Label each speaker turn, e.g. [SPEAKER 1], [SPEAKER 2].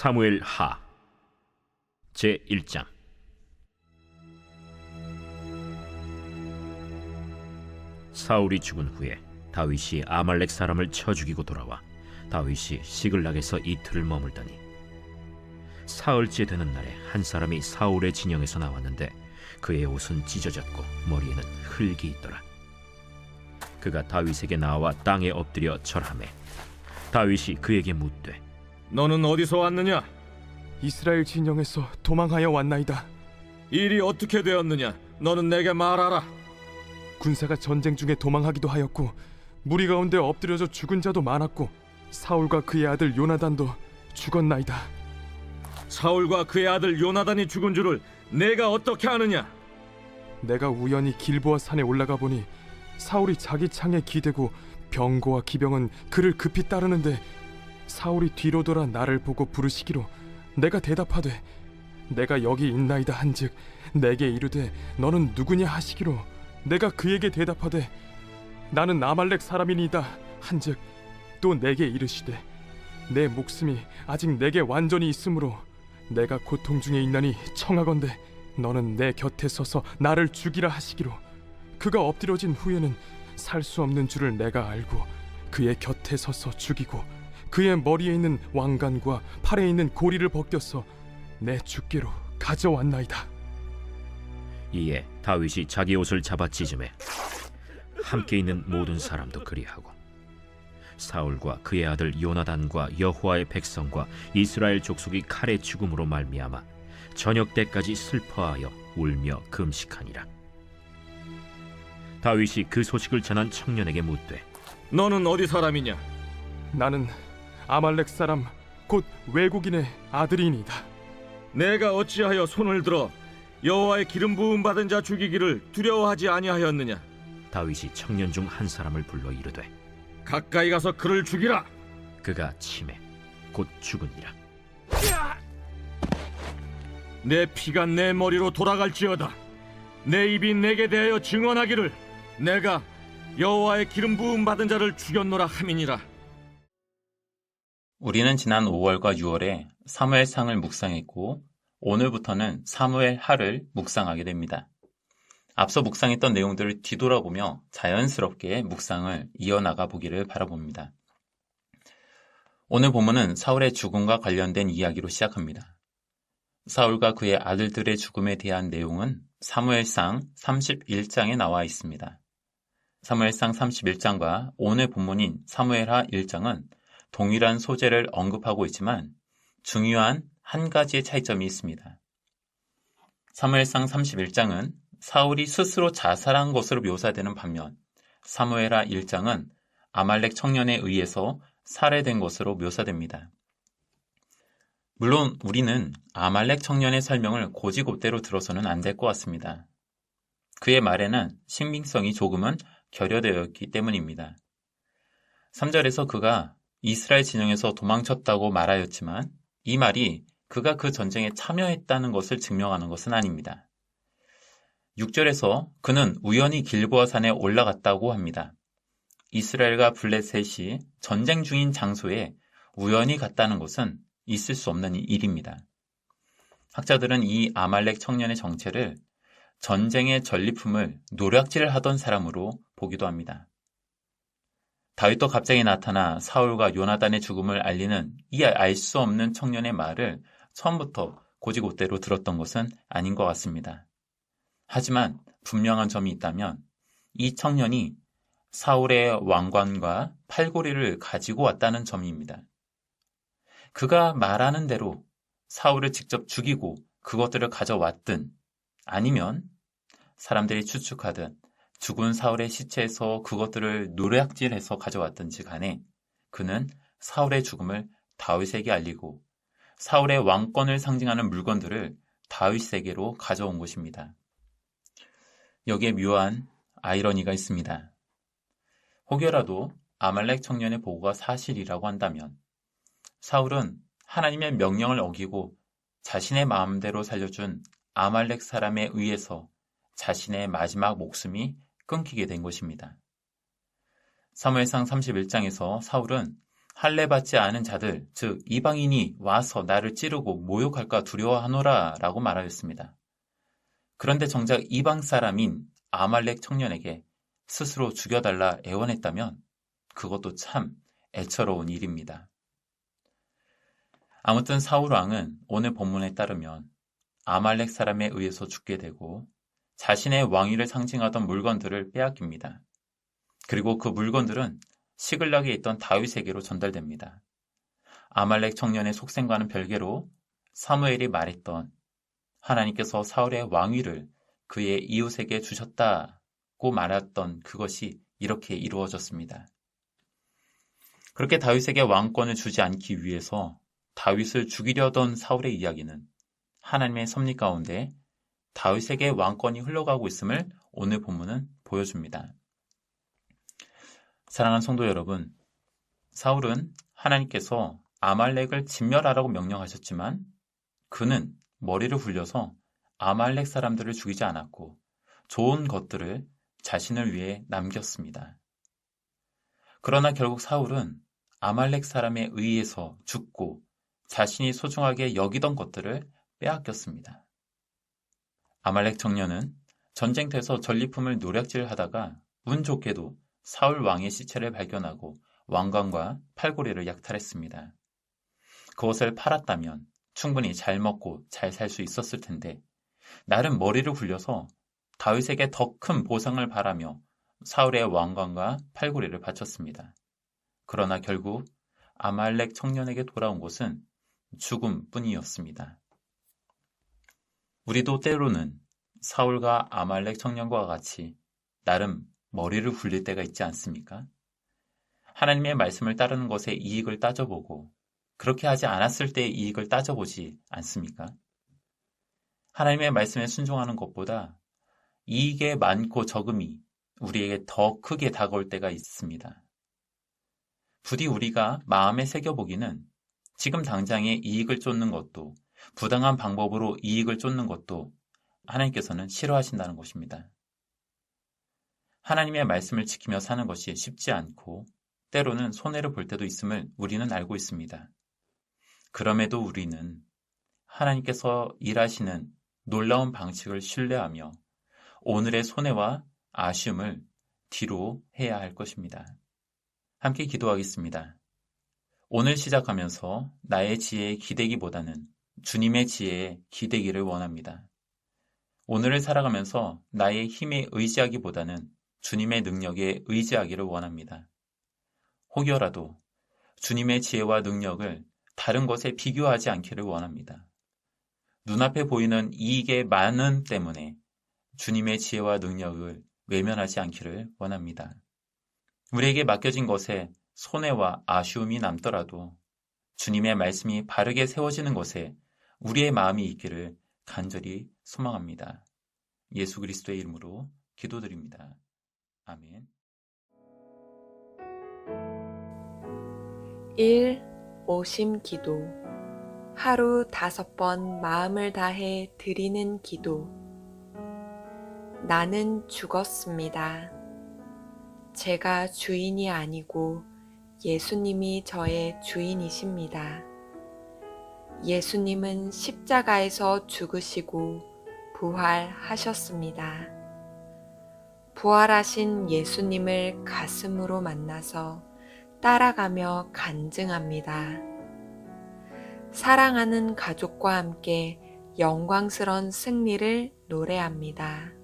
[SPEAKER 1] 사무엘 하 제1장. 사울이 죽은 후에 다윗이 아말렉 사람을 쳐 죽이고 돌아와 다윗이 시글락에서 이틀을 머물더니 사흘째 되는 날에 한 사람이 사울의 진영에서 나왔는데 그의 옷은 찢어졌고 머리에는 흙이 있더라. 그가 다윗에게 나와 땅에 엎드려 절하매 다윗이 그에게 묻되
[SPEAKER 2] 너는 어디서 왔느냐?
[SPEAKER 3] 이스라엘 진영에서 도망하여 왔나이다.
[SPEAKER 2] 일이 어떻게 되었느냐? 너는 내게 말하라.
[SPEAKER 3] 군사가 전쟁 중에 도망하기도 하였고 무리 가운데 엎드려져 죽은 자도 많았고 사울과 그의 아들 요나단도 죽었나이다.
[SPEAKER 2] 사울과 그의 아들 요나단이 죽은 줄을 내가 어떻게 아느냐?
[SPEAKER 3] 내가 우연히 길보아 산에 올라가 보니 사울이 자기 창에 기대고 병거와 기병은 그를 급히 따르는데 사울이 뒤로 돌아 나를 보고 부르시기로 내가 대답하되 내가 여기 있나이다 한즉 내게 이르되 너는 누구냐 하시기로 내가 그에게 대답하되 나는 아말렉 사람이니이다 한즉 또 내게 이르시되 내 목숨이 아직 내게 완전히 있으므로 내가 고통 중에 있나니 청하건대 너는 내 곁에 서서 나를 죽이라 하시기로 그가 엎드려진 후에는 살 수 없는 줄을 내가 알고 그의 곁에 서서 죽이고 그의 머리에 있는 왕관과 팔에 있는 고리를 벗겨서 내 주께로 가져왔나이다.
[SPEAKER 1] 이에 다윗이 자기 옷을 잡아 찢으매 함께 있는 모든 사람도 그리하고 사울과 그의 아들 요나단과 여호와의 백성과 이스라엘 족속이 칼의 죽음으로 말미암아 저녁 때까지 슬퍼하여 울며 금식하니라. 다윗이 그 소식을 전한 청년에게 묻되
[SPEAKER 2] 너는 어디 사람이냐?
[SPEAKER 3] 나는 아말렉 사람 곧 외국인의 아들이니이다.
[SPEAKER 2] 내가 어찌하여 손을 들어 여호와의 기름 부음 받은 자 죽이기를 두려워하지 아니하였느냐?
[SPEAKER 1] 다윗이 청년 중 한 사람을 불러 이르되
[SPEAKER 2] 가까이 가서 그를 죽이라.
[SPEAKER 1] 그가 치매 곧 죽으니라.
[SPEAKER 2] 내 피가 내 머리로 돌아갈지어다. 내 입이 내게 대하여 증언하기를 내가 여호와의 기름 부음 받은 자를 죽였노라 함이니라.
[SPEAKER 4] 우리는 지난 5월과 6월에 사무엘상을 묵상했고 오늘부터는 사무엘 하를 묵상하게 됩니다. 앞서 묵상했던 내용들을 뒤돌아보며 자연스럽게 묵상을 이어나가 보기를 바라봅니다. 오늘 본문은 사울의 죽음과 관련된 이야기로 시작합니다. 사울과 그의 아들들의 죽음에 대한 내용은 사무엘상 31장에 나와 있습니다. 사무엘상 31장과 오늘 본문인 사무엘하 1장은 동일한 소재를 언급하고 있지만 중요한 한 가지의 차이점이 있습니다. 사무엘상 31장은 사울이 스스로 자살한 것으로 묘사되는 반면 사무엘하 1장은 아말렉 청년에 의해서 살해된 것으로 묘사됩니다. 물론 우리는 아말렉 청년의 설명을 곧이곧대로 들어서는 안 될 것 같습니다. 그의 말에는 신빙성이 조금은 결여되어 있기 때문입니다. 3절에서 그가 이스라엘 진영에서 도망쳤다고 말하였지만 이 말이 그가 그 전쟁에 참여했다는 것을 증명하는 것은 아닙니다. 6절에서 그는 우연히 길보아 산에 올라갔다고 합니다. 이스라엘과 블레셋이 전쟁 중인 장소에 우연히 갔다는 것은 있을 수 없는 일입니다. 학자들은 이 아말렉 청년의 정체를 전쟁의 전리품을 노략질을 하던 사람으로 보기도 합니다. 다윗도 갑자기 나타나 사울과 요나단의 죽음을 알리는 이 알 수 없는 청년의 말을 처음부터 곧이곧대로 들었던 것은 아닌 것 같습니다. 하지만 분명한 점이 있다면 이 청년이 사울의 왕관과 팔고리를 가지고 왔다는 점입니다. 그가 말하는 대로 사울을 직접 죽이고 그것들을 가져왔든 아니면 사람들이 추측하듯 죽은 사울의 시체에서 그것들을 노략질해서 가져왔든지 간에 그는 사울의 죽음을 다윗에게 알리고 사울의 왕권을 상징하는 물건들을 다윗에게로 가져온 것입니다. 여기에 묘한 아이러니가 있습니다. 혹여라도 아말렉 청년의 보고가 사실이라고 한다면 사울은 하나님의 명령을 어기고 자신의 마음대로 살려준 아말렉 사람에 의해서 자신의 마지막 목숨이 끊기게 된 것입니다. 사무엘상 31장에서 사울은 할례 받지 않은 자들, 즉 이방인이 와서 나를 찌르고 모욕할까 두려워하노라 라고 말하였습니다. 그런데 정작 이방 사람인 아말렉 청년에게 스스로 죽여달라 애원했다면 그것도 참 애처로운 일입니다. 아무튼 사울 왕은 오늘 본문에 따르면 아말렉 사람에 의해서 죽게 되고 자신의 왕위를 상징하던 물건들을 빼앗깁니다. 그리고 그 물건들은 시글락에 있던 다윗에게로 전달됩니다. 아말렉 청년의 속생과는 별개로 사무엘이 말했던 하나님께서 사울의 왕위를 그의 이웃에게 주셨다고 말했던 그것이 이렇게 이루어졌습니다. 그렇게 다윗에게 왕권을 주지 않기 위해서 다윗을 죽이려던 사울의 이야기는 하나님의 섭리 가운데 다윗에게 왕권이 흘러가고 있음을 오늘 본문은 보여줍니다. 사랑하는 성도 여러분, 사울은 하나님께서 아말렉을 진멸하라고 명령하셨지만 그는 머리를 굴려서 아말렉 사람들을 죽이지 않았고 좋은 것들을 자신을 위해 남겼습니다. 그러나 결국 사울은 아말렉 사람에 의해서 죽고 자신이 소중하게 여기던 것들을 빼앗겼습니다. 아말렉 청년은 전쟁터에서 전리품을 노략질하다가 운 좋게도 사울 왕의 시체를 발견하고 왕관과 팔고리를 약탈했습니다. 그것을 팔았다면 충분히 잘 먹고 잘 살 수 있었을 텐데 나름 머리를 굴려서 다윗에게 더 큰 보상을 바라며 사울의 왕관과 팔고리를 바쳤습니다. 그러나 결국 아말렉 청년에게 돌아온 것은 죽음뿐이었습니다. 우리도 때로는 사울과 아말렉 청년과 같이 나름 머리를 굴릴 때가 있지 않습니까? 하나님의 말씀을 따르는 것에 이익을 따져보고 그렇게 하지 않았을 때의 이익을 따져보지 않습니까? 하나님의 말씀에 순종하는 것보다 이익의 많고 적음이 우리에게 더 크게 다가올 때가 있습니다. 부디 우리가 마음에 새겨보기는 지금 당장의 이익을 쫓는 것도 부당한 방법으로 이익을 쫓는 것도 하나님께서는 싫어하신다는 것입니다. 하나님의 말씀을 지키며 사는 것이 쉽지 않고 때로는 손해를 볼 때도 있음을 우리는 알고 있습니다. 그럼에도 우리는 하나님께서 일하시는 놀라운 방식을 신뢰하며 오늘의 손해와 아쉬움을 뒤로 해야 할 것입니다. 함께 기도하겠습니다. 오늘 시작하면서 나의 지혜에 기대기보다는 주님의 지혜에 기대기를 원합니다. 오늘을 살아가면서 나의 힘에 의지하기보다는 주님의 능력에 의지하기를 원합니다. 혹여라도 주님의 지혜와 능력을 다른 것에 비교하지 않기를 원합니다. 눈앞에 보이는 이익의 많음 때문에 주님의 지혜와 능력을 외면하지 않기를 원합니다. 우리에게 맡겨진 것에 손해와 아쉬움이 남더라도 주님의 말씀이 바르게 세워지는 것에 우리의 마음이 있기를 간절히 소망합니다. 예수 그리스도의 이름으로 기도드립니다. 아멘.
[SPEAKER 5] 1. 오심 기도. 하루 5번 마음을 다해 드리는 기도. 나는 죽었습니다. 제가 주인이 아니고 예수님이 저의 주인이십니다. 예수님은 십자가에서 죽으시고 부활하셨습니다. 부활하신 예수님을 가슴으로 만나서 따라가며 간증합니다. 사랑하는 가족과 함께 영광스러운 승리를 노래합니다.